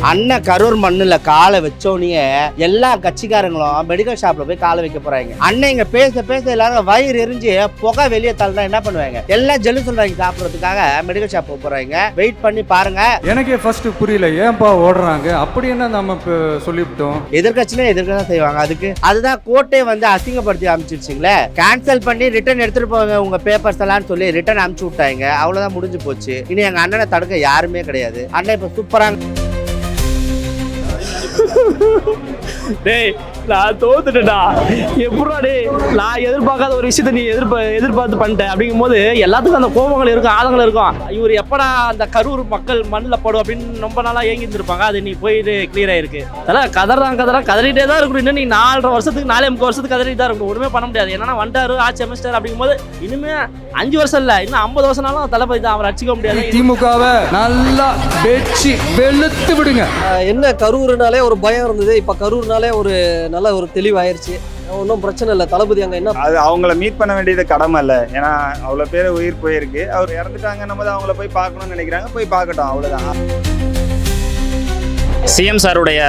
அண்ணன் கரூர் மண்ணுல காலை வச்சோன்னே எல்லா கட்சிக்காரங்களும் மெடிக்கல் ஷாப்ல போய் காலை வைக்க போறாங்க. அண்ணன் இங்க பேச பேச எல்லாரும் வயிறு எரிஞ்சு புகை வெளியே தள்ளினா என்ன பண்ணுவாங்க? எல்லாம் ஜெல்லு சொல்றாங்க சாப்பிடறதுக்காக மெடிக்கல் ஷாப் போறாங்க. வெயிட் பண்ணி பாருங்க. எனக்கே ஃபர்ஸ்ட் புரியல, ஏன்பா ஓடுறாங்க அப்படி என்ன நம்ம சொல்லிவிட்டோம். எதிர்கட்சியில எதிர்க்க தான் செய்வாங்க. அதுதான் கோர்ட்டே வந்து அசிங்கப்படுத்தி அமைச்சிருச்சுங்களே. கேன்சல் பண்ணி ரிட்டர்ன் எடுத்துட்டு போவாங்க உங்க பேப்பர்ஸ் எல்லாம் சொல்லி ரிட்டர்ன் அனுப்பிச்சு விட்டாங்க. அவ்வளவுதான், முடிஞ்சு போச்சு. இனி எங்க அண்ணனை தடுக்க யாருமே கிடையாது. அண்ணன் இப்ப சூப்பரா. டேய் நான் தோத்துட்டேன்டா. எப்படா டேய், நான் எதிர்பார்க்காத ஒரு விஷயத்த நீ எதிர்பார்த்து பண்ணிட்டேன். அப்படிங்கும் போது எல்லாத்துக்கும் அந்த கோபங்கள் இருக்கும், ஆதங்கள் இருக்கும். இவர் எப்படா அந்த கரூர் மக்கள் மண்ணில் படும் அப்படின்னு ரொம்ப நாளா ஏங்கி இருந்திருப்பாங்க. அது நீ போயிட்டு கிளியர் ஆயிருக்கு. அதெல்லாம் கதறிட்டே தான் இருக்கணும். இன்னும் நீ 4.5 வருஷத்துக்கு 4.5 வருஷத்துக்கு கதறிட்டு தான் இருக்கணும். ஒன்றுமே பண்ண முடியாது. என்னன்னா வண்டாரு ஆட்சி அமைச்சிட்டாரு. அப்படிங்கும் போது இனிமே 5 வருஷம் இல்லை, இன்னும் 50 வருஷம்னாலும் தளபதி தான், அவர் அடிச்சுக்க முடியாது. திமுகவை நல்லா வெச்சு வெளுத்து விடுங்க. என்ன கரூர்னாலே ஒரு பயம் இருந்தது, இப்ப கரூர்னாலே ஒரு நல்ல ஒரு தெளிவாயிருச்சு. ஒன்றும் பிரச்சனை இல்லை. தளபதி அங்கே என்ன அது அவங்கள மீட் பண்ண வேண்டியது கடமை இல்லை. ஏன்னா அவ்வளோ பேர் உயிர் போயிருக்கு. அவர் இறந்துட்டாங்க, நம்ம தான் அவங்கள போய் பார்க்கணும்னு நினைக்கிறாங்க. போய் பார்க்கட்டும், அவ்வளோதான். சிஎம் சாருடைய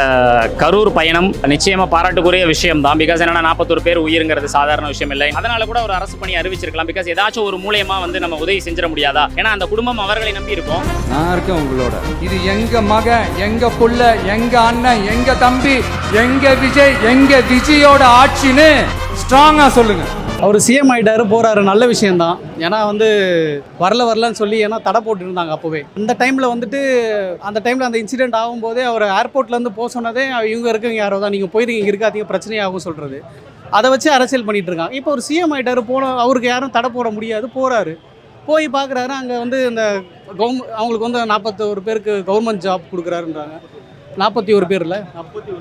கரூர் பயணம் நிச்சயமா பாராட்டுக்குரிய விஷயம் தான். பிகாஸ் என்னன்னா 41 பேர் உயிருங்கிறது சாதாரண விஷயம் இல்லை. அதனால கூட ஒரு அரசு பணி அறிவிச்சிருக்கலாம். பிகாஸ் ஏதாச்சும் ஒரு மூலியமா வந்து நம்ம உதவி செஞ்சிட முடியாதா? ஏன்னா அந்த குடும்பம் அவர்களை நம்பி இருக்கும். நான் இருக்கேன் உங்களோட. இது எங்க மகன், எங்க புள்ள, எங்க அண்ணன், எங்க தம்பி, எங்க விஜய், எங்க விஜயோட ஆட்சின்னு ஸ்ட்ராங்கா சொல்லுங்க. அவர் சிஎம் ஆகிட்டாரு, போகிறாரு, நல்ல விஷயந்தான். ஏன்னா வந்து வரலன்னு சொல்லி ஏன்னா தடை போட்டுருந்தாங்க அப்போவே. அந்த டைமில் அந்த இன்சிடென்ட் ஆகும்போதே அவர் ஏர்போர்ட்லேருந்து போக சொன்னதே இவங்க இருக்கவங்க யாரோ தான், நீங்கள் போயிட்டு இங்கே இருக்காதீங்க பிரச்சனையாகும் சொல்கிறது. அதை வச்சு அரசியல் பண்ணிகிட்டு இருக்காங்க. இப்போ ஒரு சிஎம் ஆகிட்டாரு, அவருக்கு யாரும் தடை போட முடியாது. போகிறாரு, போய் பார்க்குறாரு. அங்கே வந்து இந்த அவங்களுக்கு வந்து 41 பேருக்கு கவர்மெண்ட் ஜாப் கொடுக்குறாருன்றாங்க. 41 பேர் இல்லை,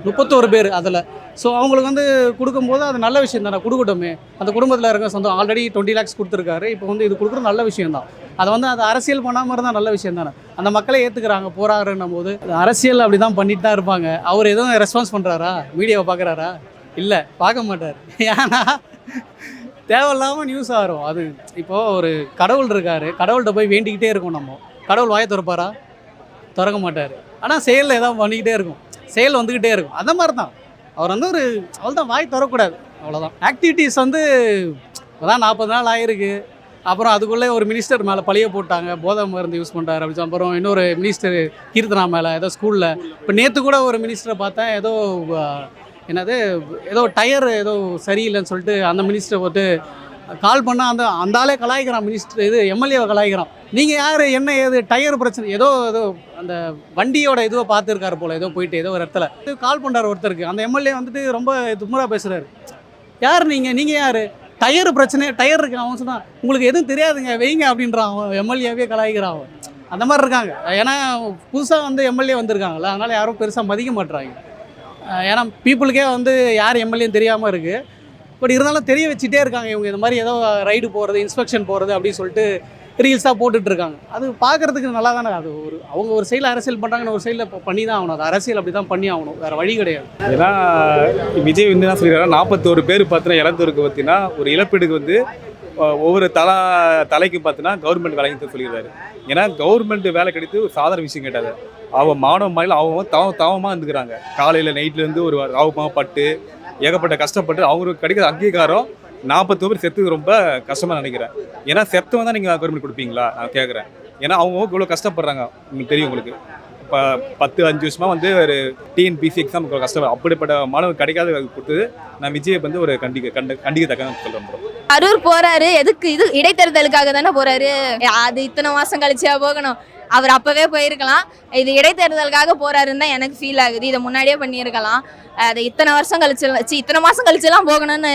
31 பேர் அதில். ஸோ அவங்களுக்கு வந்து கொடுக்கும்போது அது நல்ல விஷயம் தானே, கொடுக்கட்டுமே. அந்த குடும்பத்தில் இருக்க சொந்தம் ஆல்ரெடி 20 lakhs கொடுத்துருக்காரு. இப்போ வந்து இது கொடுக்குறது நல்ல விஷயம் தான். அதை வந்து அது அரசியல் பண்ணாமல் இருந்தால் நல்ல விஷயம் தானே. அந்த மக்களை ஏற்றுக்கிறாங்க, போகிறாருன்னும் போது அரசியல் அப்படி தான் பண்ணிட்டு தான் இருப்பாங்க. அவர் எதுவும் ரெஸ்பான்ஸ் பண்ணுறாரா? மீடியாவை பார்க்குறாரா? இல்லை, பார்க்க மாட்டார். ஏன்னா தேவையில்லாமல் நியூஸ் ஆகும். அது இப்போது ஒரு கடவுள் இருக்கார், கடவுள்கிட்ட போய் வேண்டிக்கிட்டே இருக்கும். நம்ம கடவுள் வாயை திறப்பாரா? திறக்க மாட்டார். ஆனால் செயலில் ஏதாவது பண்ணிக்கிட்டே இருக்கும், செயல் வந்துக்கிட்டே இருக்கும். அந்த மாதிரி தான் அவர் வந்து ஒரு அவ்வளோதான், வாய் தரக்கூடாது, அவ்வளோதான். ஆக்டிவிட்டீஸ் வந்து அதான் 40 நாள் ஆகிருக்கு. அப்புறம் அதுக்குள்ளே ஒரு மினிஸ்டர் மேலே பழிய போட்டாங்க, போதை மருந்து யூஸ் பண்ணுறாரு அப்படின்னு. அப்புறம் இன்னொரு மினிஸ்டர் கீர்த்தனா மேலே ஏதோ ஸ்கூலில். இப்போ நேற்று கூட ஒரு மினிஸ்டரை பார்த்தேன், ஏதோ டயர் ஏதோ சரியில்லைன்னு சொல்லிட்டு அந்த மினிஸ்டரை போட்டு கால் பண்ணால் அந்த ஆளே கலாய்க்கிறான். மினிஸ்டர் எம்எல்ஏவை கலாய்க்கிறான். நீங்கள் யார், என்ன ஏது டயர் பிரச்சனை, ஏதோ அந்த வண்டியோட இதுவை பார்த்துருக்காரு போல், ஏதோ போயிட்டு ஏதோ ஒரு இடத்துல கால் பண்ணுறாரு ஒருத்தருக்கு. அந்த எம்எல்ஏ வந்துட்டு ரொம்ப தும்முறா பேசுகிறாரு. யார் நீங்கள் யார், டயர் பிரச்சனை, டயர் இருக்கு. அவன் சொன்னான், உங்களுக்கு எதுவும் தெரியாதுங்க வைங்க அப்படின்றான். அவன் எம்எல்ஏவே கலாய்க்கிறான். அவன் அந்த மாதிரி இருக்காங்க. ஏன்னா புதுசாக வந்து எம்எல்ஏ வந்திருக்காங்கல்ல, அதனால் யாரும் பெருசாக மதிக்க மாட்டுறாங்க. ஏன்னா பீப்புளுக்கே வந்து யார் எம்எல்ஏன்னு தெரியாமல் இருக்குது. பட் இருந்தாலும் தெரிய வச்சுட்டே இருக்காங்க இவங்க. இந்த மாதிரி ஏதோ ரைடு போகிறது, இன்ஸ்பெக்ஷன் போகிறது அப்படின்னு சொல்லிட்டு ரீல்ஸாக போட்டுட்ருக்காங்க. அது பார்க்குறதுக்கு நல்லா தானே. அது அவங்க ஒரு சைடில் அரசியல் பண்ணுறாங்கன்னு ஒரு சைடில் பண்ணி தான் ஆகணும். அது அரசியல் அப்படி தான் பண்ணி ஆகணும், வேறு வழி கிடையாது. ஏன்னா விஜய் வந்து என்ன சொல்லிடுறாங்க, 41 பேர் பார்த்தீங்கன்னா இழந்தவருக்கு பார்த்தீங்கன்னா ஒரு இழப்பீடுக்கு வந்து ஒவ்வொரு தலைக்கு பார்த்தீங்கன்னா கவர்மெண்ட் வேலைக்கு சொல்லிடுறாரு. ஏன்னா கவர்மெண்ட் வேலை கிடைத்து ஒரு சாதாரண விஷயம் கேட்டாது. அவன் மாணவ மாநில அவங்க தவமாக இருந்துக்கிறாங்க. காலையில் நைட்லேருந்து ஒரு ராவமாக பட்டு ஏகப்பட்ட கஷ்டப்பட்டு அவங்களுக்கு கிடைக்கிற அங்கீகாரம் 40 பேர் செத்துக்கு ரொம்ப கஷ்டமாக நினைக்கிறேன். ஏன்னா செத்தவன் தான் நீங்கள் கவர்மெண்ட் கொடுப்பீங்களா நான் கேட்குறேன். ஏன்னா அவங்க இவ்வளோ கஷ்டப்படுறாங்க, உங்களுக்கு தெரியும். உங்களுக்கு இப்போ 10-5 வருஷமாக வந்து ஒரு டிஎன்பிசி எக்ஸாம் கஷ்டம். அப்படிப்பட்ட மாணவர் கிடைக்காத கொடுத்தது நான் விஜயை வந்து ஒரு கண்டிக்கத்தக்க சொல்கிறேன். கரூர் போறாரு, எதுக்கு? இது இடைத்தேர்தலுக்காக தானே போறாரு. அது இத்தனை மாசம் கழிச்சா போகணும்? அவர் அப்பவே போயிருக்கலாம். இது இடைத்தேர்தலுக்காக போறாருன்னு தான் எனக்கு ஃபீல் ஆகுது. இதை முன்னாடியே பண்ணியிருக்கலாம். அது இத்தனை மாசம் கழிச்சுலாம் போகணும்னு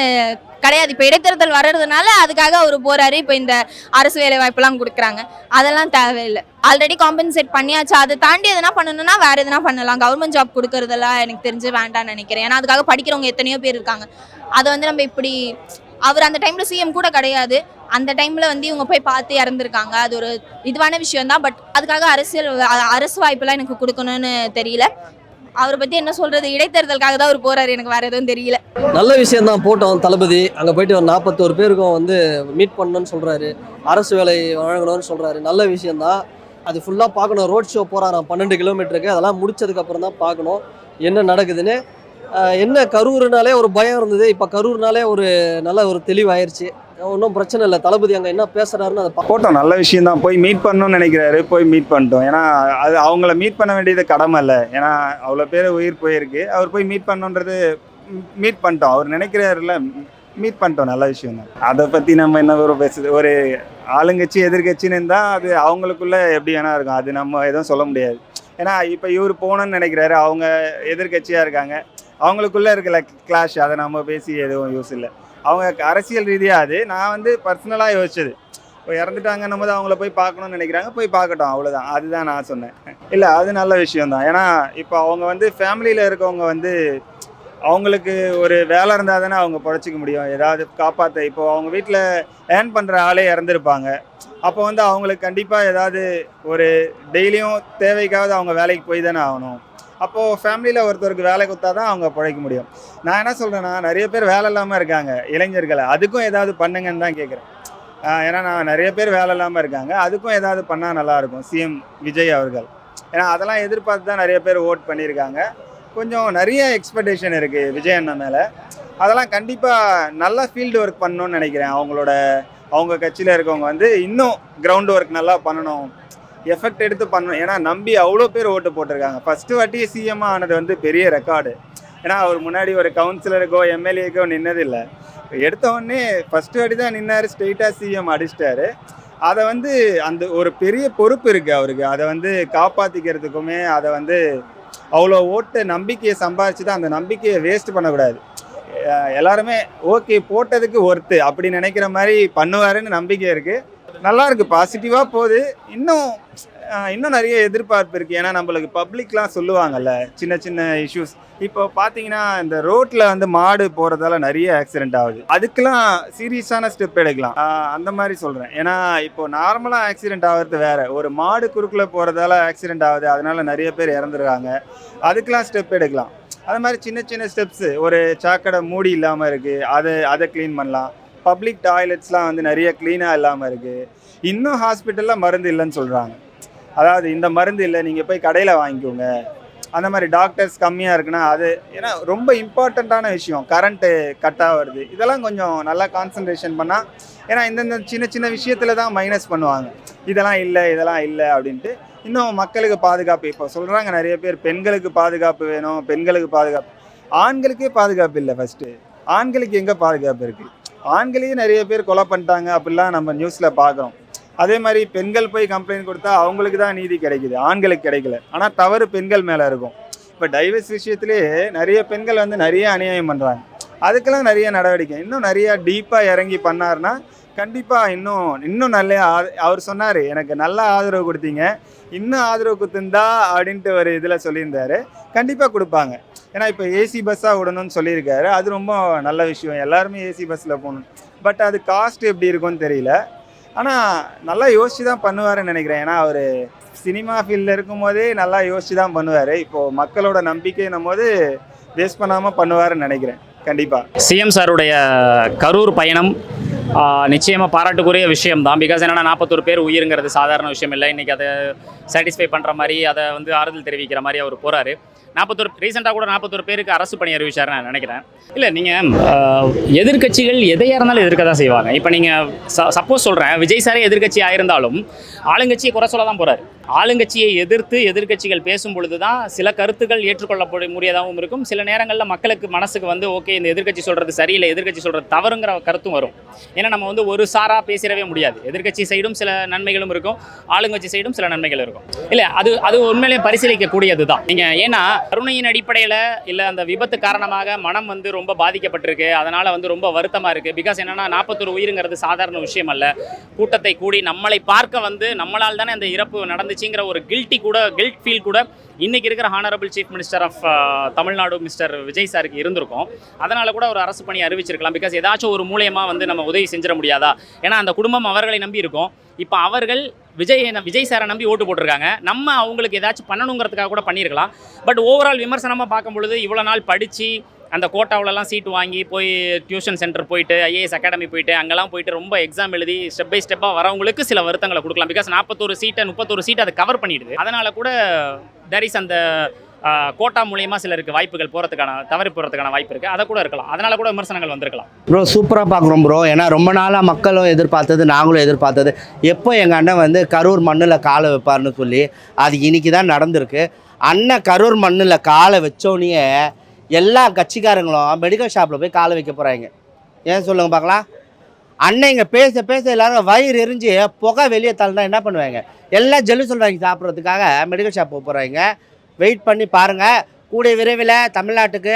கிடையாது. இப்போ இடைத்தேர்தல் வர்றதுனால அதுக்காக அவர் போறாரு. இப்போ இந்த அரசு வேலை வாய்ப்பெல்லாம் கொடுக்குறாங்க, அதெல்லாம் தேவையில்லை. ஆல்ரெடி காம்பன்சேட் பண்ணியாச்சு. அதை தாண்டி எதனா பண்ணணும்னா வேற எதனா பண்ணலாம். கவர்மெண்ட் ஜாப் கொடுக்கறதெல்லாம் எனக்கு தெரிஞ்சு வேண்டாம்னு நினைக்கிறேன். ஏன்னா அதுக்காக படிக்கிறவங்க எத்தனையோ பேர் இருக்காங்க. அதை வந்து நம்ம இப்படி, அவர் அந்த டைம்ல சிஎம் கூட கிடையாது. அந்த டைம்ல வந்து இவங்க போய் பார்த்து இறந்துருக்காங்க. அது ஒரு இதுவான விஷயம் தான். பட் அதுக்காக அரசு வாய்ப்பெல்லாம் எனக்கு கொடுக்கணும்னு தெரியல. அவரை பற்றி என்ன சொல்கிறது, இடைத்தேர்தலுக்காக தான் அவர் போகிறாரு, எனக்கு வேறு எதுவும் தெரியல. நல்ல விஷயம் தான். போட்டோம் தளபதி அங்கே போயிட்டு ஒரு 41 பேருக்கும் வந்து மீட் பண்ணணும்னு சொல்கிறாரு, அரசு வேலை வழங்கணும்னு சொல்கிறாரு. நல்ல விஷயந்தான். அது ஃபுல்லாக பார்க்கணும். ரோட் ஷோ போகிறாராம் 12 கிலோமீட்டருக்கு. அதெல்லாம் முடிச்சதுக்கப்புறம் தான் பார்க்கணும் என்ன நடக்குதுன்னு. என்ன கரூர்னாலே ஒரு பயம் இருந்தது, இப்போ கரூர்னாலே ஒரு நல்ல ஒரு தெளிவாயிருச்சு. ஒன்றும் பிரச்சனை இல்லை. தளபதி அங்கே என்ன பேசுகிறாருன்னு அதை போட்டோம், நல்ல விஷயம் தான். போய் மீட் பண்ணணும்னு நினைக்கிறாரு, போய் மீட் பண்ணிட்டோம். ஏன்னா அது அவங்கள மீட் பண்ண வேண்டியது கடமை இல்லை. ஏன்னா அவ்வளோ பேர் உயிர் போயிருக்கு, அவர் போய் மீட் பண்ணணுன்றது மீட் பண்ணிட்டோம். அவர் நினைக்கிறாருல, மீட் பண்ணிட்டோம், நல்ல விஷயம் தான். அதை பற்றி நம்ம என்ன ஒரு பேசுது, ஒரு ஆளுங்கட்சி எதிர்கட்சின்னு இருந்தால் அது அவங்களுக்குள்ள எப்படி வேணா இருக்கும், அது நம்ம எதுவும் சொல்ல முடியாது. ஏன்னா இப்போ இவர் போகணும்னு நினைக்கிறாரு, அவங்க எதிர்கட்சியாக இருக்காங்க, அவங்களுக்குள்ள இருக்கிற கிளாஷ், அதை நம்ம பேசி எதுவும் யூஸ் இல்லை. அவங்க அரசியல் ரீதியாக அது நான் வந்து பர்சனலாக யோசிச்சது. இப்போ இறந்துட்டாங்கன்னும் போது அவங்கள போய் பார்க்கணும்னு நினைக்கிறாங்க, போய் பார்க்கட்டும், அவ்வளோதான். அதுதான் நான் சொன்னேன். இல்லை, அது நல்ல விஷயம்தான். ஏன்னா இப்போ அவங்க வந்து ஃபேமிலியில் இருக்கவங்க வந்து அவங்களுக்கு ஒரு வேலை இருந்தால் தானே அவங்க பொழைச்சிக்க முடியும், ஏதாவது காப்பாற்ற. இப்போ அவங்க வீட்டில் ஏர்ன் பண்ணுற ஆளே இறந்துருப்பாங்க, அப்போ வந்து அவங்களுக்கு கண்டிப்பாக ஏதாவது ஒரு டெய்லியும் தேவைக்காவது அவங்க வேலைக்கு போய் தானே ஆகணும். அப்போது ஃபேமிலியில் ஒருத்தருக்கு வேலை கொடுத்தா தான் அவங்க பிழைக்க முடியும். நான் என்ன சொல்கிறேன்னா, நிறைய பேர் வேலை இல்லாமல் இருக்காங்க இளைஞர்களை, அதுக்கும் ஏதாவது பண்ணுங்கன்னு தான் கேட்குறேன். ஏன்னா நான் நிறைய பேர் வேலை இல்லாமல் இருக்காங்க, அதுக்கும் ஏதாவது பண்ணால் நல்லாயிருக்கும் சிஎம் விஜய் அவர்கள். ஏன்னா அதெல்லாம் எதிர்பார்த்து தான் நிறைய பேர் ஓட் பண்ணியிருக்காங்க. கொஞ்சம் நிறைய எக்ஸ்பெக்டேஷன் இருக்குது விஜய் அண்ணன் மேலே. அதெல்லாம் கண்டிப்பாக நல்லா ஃபீல்டு ஒர்க் பண்ணணும்னு நினைக்கிறேன். அவங்க கட்சியில் இருக்கவங்க வந்து இன்னும் கிரவுண்ட் ஒர்க் நல்லா பண்ணணும், எஃபெக்ட் எடுத்து பண்ணணும். ஏன்னா நம்பி அவ்வளோ பேர் ஓட்டு போட்டிருக்காங்க. ஃபஸ்ட்டு வாட்டி சிஎம் ஆனது வந்து பெரிய ரெக்கார்டு. ஏன்னா அவர் முன்னாடி ஒரு கவுன்சிலருக்கோ எம்எல்ஏக்கோ நின்னதில்லை. எடுத்தவொடனே ஃபஸ்ட்டு வாட்டி தான் நின்னார், ஸ்ட்ரெயிட்டாக சிஎம் அடிச்சிட்டாரு. அதை வந்து அந்த ஒரு பெரிய பொறுப்பு இருக்குது அவருக்கு. அதை வந்து காப்பாற்றிக்கிறதுக்குமே அதை வந்து அவ்வளோ ஓட்டு நம்பிக்கையை சம்பாதிச்சு தான், அந்த நம்பிக்கையை வேஸ்ட் பண்ணக்கூடாது. எல்லாருமே ஓகே போட்டதுக்கு ஒர்த்து அப்படி நினைக்கிற மாதிரி பண்ணுவாருன்னு நம்பிக்கை இருக்குது. நல்லா இருக்குது, பாசிட்டிவாக போகுது. இன்னும் நிறைய எதிர்பார்ப்பு இருக்குது. ஏன்னா நம்மளுக்கு பப்ளிக்லாம் சொல்லுவாங்கல்ல சின்ன சின்ன இஷ்யூஸ். இப்போ பார்த்தீங்கன்னா இந்த ரோட்டில் வந்து மாடு போகிறதால நிறைய ஆக்சிடென்ட் ஆகுது. அதுக்கெல்லாம் சீரியஸான ஸ்டெப் எடுக்கலாம், அந்த மாதிரி சொல்கிறேன். ஏன்னா இப்போ நார்மலாக ஆக்சிடென்ட் ஆகிறது வேறு, ஒரு மாடு குறுக்கில் போகிறதால ஆக்சிடென்ட் ஆகுது, அதனால நிறைய பேர் இறந்துருக்காங்க. அதுக்கெல்லாம் ஸ்டெப் எடுக்கலாம். அது மாதிரி சின்ன சின்ன ஸ்டெப்ஸு, ஒரு சாக்கடை மூடி இல்லாமல் இருக்குது, அதை க்ளீன் பண்ணலாம். பப்ளிக் டாய்லெட்ஸ்லாம் வந்து நிறைய க்ளீனாக இல்லாமல் இருக்குது. இன்னும் ஹாஸ்பிட்டலில் மருந்து இல்லைன்னு சொல்கிறாங்க. அதாவது இந்த மருந்து இல்லை, நீங்கள் போய் கடையில் வாங்கிக்கோங்க. அந்த மாதிரி டாக்டர்ஸ் கம்மியாக இருக்குன்னா அது, ஏன்னா ரொம்ப இம்பார்ட்டண்ட்டான விஷயம். கரண்ட்டு கட்டாக வருது, இதெல்லாம் கொஞ்சம் நல்லா கான்சன்ட்ரேஷன் பண்ணால். ஏன்னா இந்தந்த சின்ன சின்ன விஷயத்தில் தான் மைனஸ் பண்ணுவாங்க, இதெல்லாம் இல்லை அப்படின்ட்டு. இன்னும் மக்களுக்கு பாதுகாப்பு இப்போ சொல்கிறாங்க நிறைய பேர், பெண்களுக்கு பாதுகாப்பு வேணும், பெண்களுக்கு பாதுகாப்பு. ஆண்களுக்கே பாதுகாப்பு இல்லை. ஃபஸ்ட்டு ஆண்களுக்கு எங்கே பாதுகாப்பு இருக்குது? ஆண்களையும் நிறைய பேர் கொலை பண்ணிட்டாங்க அப்படிலாம் நம்ம நியூஸில் பார்க்குறோம். அதே மாதிரி பெண்கள் போய் கம்ப்ளைண்ட் கொடுத்தா அவங்களுக்கு தான் நீதி கிடைக்குது, ஆண்களுக்கு கிடைக்கல. ஆனால் தவறு பெண்கள் மேலே இருக்கும். இப்போ டைவர்ஸ் விஷயத்துலேயே நிறைய பெண்கள் வந்து நிறைய அநியாயம் பண்ணுறாங்க. அதுக்கெல்லாம் நிறைய நடவடிக்கை இன்னும் நிறையா டீப்பாக இறங்கி பண்ணாருன்னா கண்டிப்பாக இன்னும் நல்ல அவர் சொன்னார், எனக்கு நல்லா ஆதரவு கொடுத்தீங்க, இன்னும் ஆதரவு கொடுத்துருந்தா அப்படின்ட்டு ஒரு இதில் சொல்லியிருந்தாரு. கண்டிப்பாக கொடுப்பாங்க. ஏன்னா இப்போ ஏசி பஸ்ஸாக விடணும்னு சொல்லியிருக்காரு, அது ரொம்ப நல்ல விஷயம். எல்லாருமே ஏசி பஸ்ஸில் போகணும். பட் அது காஸ்ட் எப்படி இருக்கும்னு தெரியல. ஆனால் நல்லா யோசிச்சு தான் பண்ணுவாருன்னு நினைக்கிறேன். ஏன்னா அவர் சினிமா ஃபீல்டில் இருக்கும் போதே நல்லா யோசிச்சு தான் பண்ணுவார். இப்போது மக்களோட நம்பிக்கைன்னும் போது வேஸ்ட் பண்ணாமல் பண்ணுவாருன்னு நினைக்கிறேன். கண்டிப்பாக சிஎம் சாருடைய கரூர் பயணம் நிச்சயமாக பாராட்டுக்குரிய விஷயம் தான். பிகாஸ் என்னென்னா 41 பேர் உயிருங்கிறது சாதாரண விஷயம் இல்லை. இன்றைக்கி அதை சாட்டிஸ்ஃபை பண்ணுற மாதிரி, அதை வந்து ஆறுதல் தெரிவிக்கிற மாதிரி அவர் போகிறாரு. 41 ரீசெண்டாக கூட 41 பேருக்கு அரசு பணி அறிவிச்சார் நான் நினைக்கிறேன். இல்லை, நீங்கள் எதிர்கட்சிகள் எதையாக இருந்தாலும் எதிர்க்க தான் செய்வாங்க. இப்போ நீங்கள் சப்போஸ் சொல்கிறேன், விஜய் சாரே எதிர்கட்சி ஆயிருந்தாலும் ஆளுங்கட்சியை குறை சொல்ல தான் போகிறார். ஆளுங்கட்சியை எதிர்த்து எதிர்கட்சிகள் பேசும் பொழுது தான் சில கருத்துக்கள் ஏற்றுக்கொள்ள முடியாதாகவும் இருக்கும். சில நேரங்களில் மக்களுக்கு மனசுக்கு வந்து ஓகே இந்த எதிர்கட்சி சொல்கிறது சரியில்லை, எதிர்கட்சி சொல்கிறது தவறுங்கிற கருத்தும் வரும். ஏன்னா நம்ம வந்து ஒரு சாராக பேசிடவே முடியாது. எதிர்கட்சி சைடும் சில நன்மைகளும் இருக்கும், ஆளுங்கட்சி சைடும் சில நன்மைகள் இருக்கும். இல்லை, அது உண்மையிலேயே பரிசீலிக்கக்கூடியது தான். நீங்கள் ஏன்னா கருணையின் அடிப்படையில் இல்லை அந்த விபத்து காரணமாக மனம் வந்து ரொம்ப பாதிக்கப்பட்டிருக்கு, அதனால் வந்து ரொம்ப வருத்தமாக இருக்குது. பிகாஸ் என்னென்னா 41 உயிருங்கிறது சாதாரண விஷயம் அல்ல. கூட்டத்தை கூடி நம்மளை பார்க்க வந்து நம்மளால் தானே அந்த இறப்பு நடந்துச்சுங்கிற ஒரு கில்ட் ஃபீல் கூட இன்றைக்கி இருக்கிற honourable chief minister of Tamil Nadu mister Vijay சாருக்கு இருந்திருக்கும். அதனால் கூட ஒரு அரசு பணி அறிவிச்சிருக்கலாம். பிகாஸ் ஏதாச்சும் ஒரு மூலியமாக வந்து நம்ம உதவி செஞ்சிட முடியாதா? ஏன்னா அந்த குடும்பம் அவர்களை நம்பி இருக்கும். இப்போ அவர்கள் விஜய் சாரை நம்பி ஓட்டு போட்டிருக்காங்க. நம்ம அவங்களுக்கு ஏதாச்சும் பண்ணணுங்கிறதுக்காக கூட பண்ணியிருக்கலாம். பட் ஓவரால் விமர்சனமாக பார்க்கும் பொழுது இவ்வளோ நாள் படித்து அந்த கோட்டாவிலலாம் சீட் வாங்கி போய் டியூஷன் சென்டர் போயிட்டு ஐஏஎஸ் அகாடமி போயிட்டு அங்கெல்லாம் போயிட்டு ரொம்ப எக்ஸாம் எழுதி ஸ்டெப் பை ஸ்டெப்பாக வரவங்களுக்கு சில வருத்தங்களை கொடுக்கலாம். பிகாஸ் 41 சீட்டை 31 சீட் அதை கவர் பண்ணிடுது. அதனால் கூட there is அந்த கோட்டா மூலியமா சிலருக்கு வாய்ப்புகள் தவறி போகிறதுக்கான வாய்ப்பு இருக்குது. அதை கூட இருக்கலாம். அதனால் கூட விமர்சனங்கள் வந்திருக்கலாம். ப்ரோ சூப்பராக பார்க்குறோம் ப்ரோ. ஏன்னா ரொம்ப நாளாக மக்களும் எதிர்பார்த்தது, நாங்களும் எதிர்பார்த்தது, எப்போ எங்கள் அண்ணன் வந்து கரூர் மண்ணில் காலை வைப்பார்னு சொல்லி அது இன்னைக்கு தான் நடந்திருக்கு. அண்ணன் கரூர் மண்ணில் காலை வச்சோடனே எல்லா கட்சிக்காரங்களும் மெடிக்கல் ஷாப்பில் போய் காலை வைக்க போகிறாங்க. ஏன் சொல்லுங்கள் பார்க்கலாம். அண்ணன் இங்கே பேச பேச எல்லாரும் வயிறு எரிஞ்சு புகை வெளியே தள்ளினா என்ன பண்ணுவாங்க? எல்லாம் ஜெலுசல் வாங்கி சாப்பிட்றதுக்காக மெடிக்கல் ஷாப் போக போகிறாங்க. வெயிட் பண்ணி பாருங்கள். கூடிய விரைவில் தமிழ்நாட்டுக்கு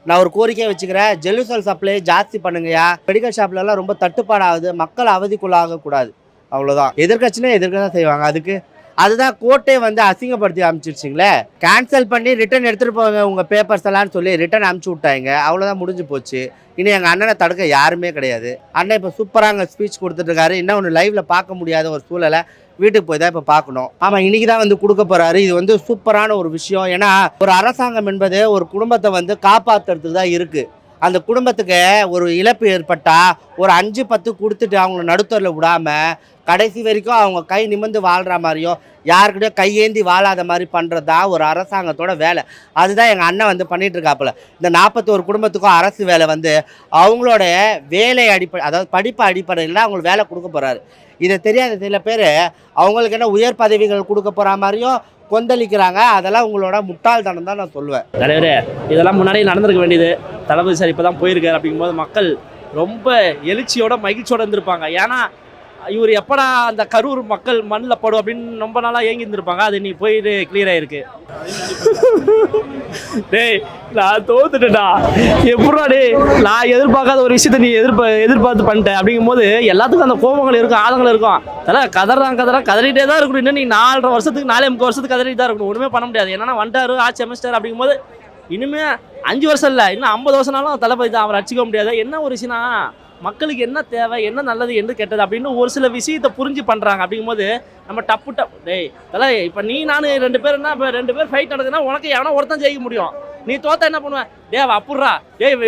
நான் ஒரு கோரிக்கையை வச்சுக்கிறேன். ஜெலுசல் சப்ளை ஜாஸ்தி பண்ணுங்கய்யா. மெடிக்கல் ஷாப்லலாம் ரொம்ப தட்டுப்பாடாகுது. மக்கள் அவதிக்குள்ளாகக்கூடாது. அவ்வளோதான். எதிர்கட்சினே எதிர்க்க தான் செய்வாங்க. அதுதான் கோர்ட்டே வந்து அசிங்கப்படுத்தி அனுப்பிச்சிருச்சிங்களே. கேன்சல் பண்ணி ரிட்டன் எடுத்துகிட்டு போங்க உங்கள் பேப்பர்ஸ் எல்லாம் சொல்லி ரிட்டன் அனுப்பிச்சி விட்டாங்க. அவ்வளோதான், முடிஞ்சு போச்சு. இனி எங்கள் அண்ணனை தடுக்க யாருமே கிடையாது. அண்ணன் இப்போ சூப்பராக அங்கே ஸ்பீச் கொடுத்துட்ருக்காரு. இன்னும் ஒன்று லைவில் பார்க்க முடியாத ஒரு சூழலை வீட்டுக்கு போய் தான் இப்போ பார்க்கணும். ஆமாம், இன்றைக்கி தான் வந்து கொடுக்க போகிறாரு. இது வந்து சூப்பரான ஒரு விஷயம். ஏன்னா ஒரு அரசாங்கம் என்பது ஒரு குடும்பத்தை வந்து காப்பாற்றுறதுக்கு தான் இருக்குது. அந்த குடும்பத்துக்கு ஒரு இழப்பு ஏற்பட்டால் ஒரு 5-10 கொடுத்துட்டு அவங்கள நடுத்தரில் விடாமல் கடைசி வரைக்கும் அவங்க கை நிமிர்ந்து வாழ்கிற மாதிரியும் யாருக்கிட்டே கையேந்தி வாழாத மாதிரி பண்ணுறது தான் ஒரு அரசாங்கத்தோட வேலை. அதுதான் எங்கள் அண்ணன் வந்து பண்ணிகிட்ருக்காப்புல. இந்த 41 குடும்பத்துக்கும் அரசு வேலை வந்து அவங்களோட வேலை அதாவது படிப்பு அடிப்படையில் அவங்களுக்கு வேலை கொடுக்க போகிறாரு. இதை தெரியாத சில பேர் அவங்களுக்கு என்ன உயர் பதவிகள் கொடுக்க போகிற மாதிரியும் கொந்தளிக்கிறாங்க. அதெல்லாம் உங்களோட முட்டாள்தனம் தான் நான் சொல்லுவேன். தலைவரே, இதெல்லாம் முன்னாடியே நடந்திருக்க வேண்டியது. தளபதி சார் இப்போ தான் போயிருக்காரு. அப்படிங்கும்போது மக்கள் ரொம்ப எழுச்சியோட மகிழ்ச்சியோட இருந்திருப்பாங்க. ஏன்னா இவர் எப்படா அந்த கரூர் மக்கள் மண்ணில் படும் அப்படின்னு ரொம்ப நாளாக ஏங்கி இருந்திருப்பாங்க. அது நீ போயிட்டு கிளியர் ஆயிருக்கு. டேய், நான் தோத்துட்டேன்டா. எப்படா டேய், நான் எதிர்பார்க்காத ஒரு விஷயத்த நீ எதிர்பார்த்து பண்ணிட்டேன். அப்படிங்கும்போது எல்லாத்துக்கும் அந்த கோபங்கள் இருக்கும், ஆதங்கள் இருக்கும். அதெல்லாம் கதறிட்டே தான் இருக்கணும். இன்னும் நீ 4.5 வருஷத்துக்கு 4.5 வருஷத்துக்கு கதறிட்டு தான் இருக்கணும். ஒன்றுமே பண்ண முடியாது. என்னன்னா வந்துட்டாரு, ஆட்சி செமஸ்டர். அப்படிங்கும்போது இனிமே 5 வருஷம் இல்லை, இன்னும் 50 வருஷம்னாலும் தளபதி தான். அவர் அடிச்சிக்க முடியாது. என்ன ஒரு விஷயம்னா, மக்களுக்கு என்ன தேவை, என்ன நல்லது, என்ன கெட்டது அப்படின்னு ஒரு சில விஷயத்தை புரிஞ்சு பண்ணுறாங்க. அப்படிங்கும்போது நம்ம டப்பு டேய் தலை, இப்போ நீ நான் 2 பேர்னா, இப்போ 2 பேர் ஃபைட் நடக்குதுன்னா உனக்கு எவனோ ஒருத்தன் ஜெயிக்க முடியும். நீ தோத்தா என்ன பண்ணுவேன்? அப்புட்றா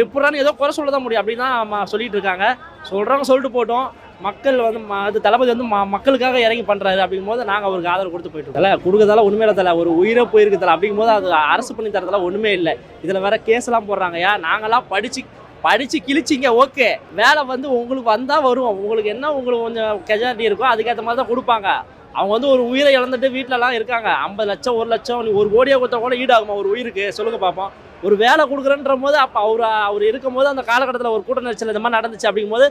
எப்பட்றான்னு ஏதோ குறை சொல்ல தான் முடியும். அப்படின்னு தான் சொல்லிட்டு இருக்காங்க. சொல்கிறவங்க சொல்லிட்டு போட்டோம். மக்கள் வந்து அது தளபதி வந்து மக்களுக்காக இறங்கி பண்ணுறாரு. அப்படிங்கும்போது நாங்கள் அவருக்கு ஆதரவு கொடுத்து போயிட்டு தலை கொடுக்கறதால ஒன்றுமே இல்லை. தலை ஒரு உயிரை போயிருக்கு தலை. அப்படிங்கும்போது அது அரசு பண்ணி தரதெல்லாம் ஒன்றுமே இல்லை. இதில் வேற கேஸ்லாம் போடுறாங்கய்யா. நாங்களாம் படித்து கிழிச்சிங்க. ஓகே, வேலை வந்து உங்களுக்கு வந்தால் வரும். உங்களுக்கு என்ன உங்களுக்கு கொஞ்சம் கெஜாரிட்டி இருக்கோ அதுக்கேற்ற மாதிரி தான் கொடுப்பாங்க. அவங்க வந்து ஒரு உயிரை இழந்துட்டு வீட்டிலலாம் இருக்காங்க. 50 லட்சம் 1 லட்சம் நீ 1 கோடியை கொடுத்தா கூட ஈடாகுமா ஒரு உயிருக்கு? சொல்லுங்கள் பார்ப்போம். ஒரு வேலை கொடுக்குறன்ற போது அப்போ அவர் இருக்கும் போது அந்த காலகட்டத்தில் ஒரு கூட்ட நெரிசல் இந்த மாதிரி நடந்துச்சு. அப்படிங்கும்போது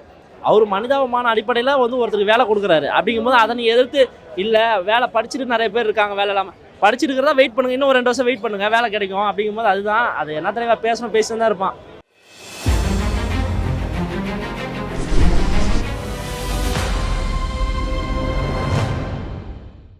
அவர் மனிதாபமான அடிப்படையில் வந்து ஒருத்தருக்கு வேலை கொடுக்குறாரு. அப்படிங்கும்போது அதை நீ எதிர்த்து இல்லை, வேலை படிச்சுட்டு நிறைய பேர் இருக்காங்க, வேலை இல்லாமல் படிச்சுட்டு இருக்கிறதா வெயிட் பண்ணுங்கள், இன்னும் ஒரு 2 வருஷம் வெயிட் பண்ணுங்கள், வேலை கிடைக்கும். அப்படிங்கும்போது அதுதான் அது என்ன தலைவா பேசணும் தான் இருப்பான்.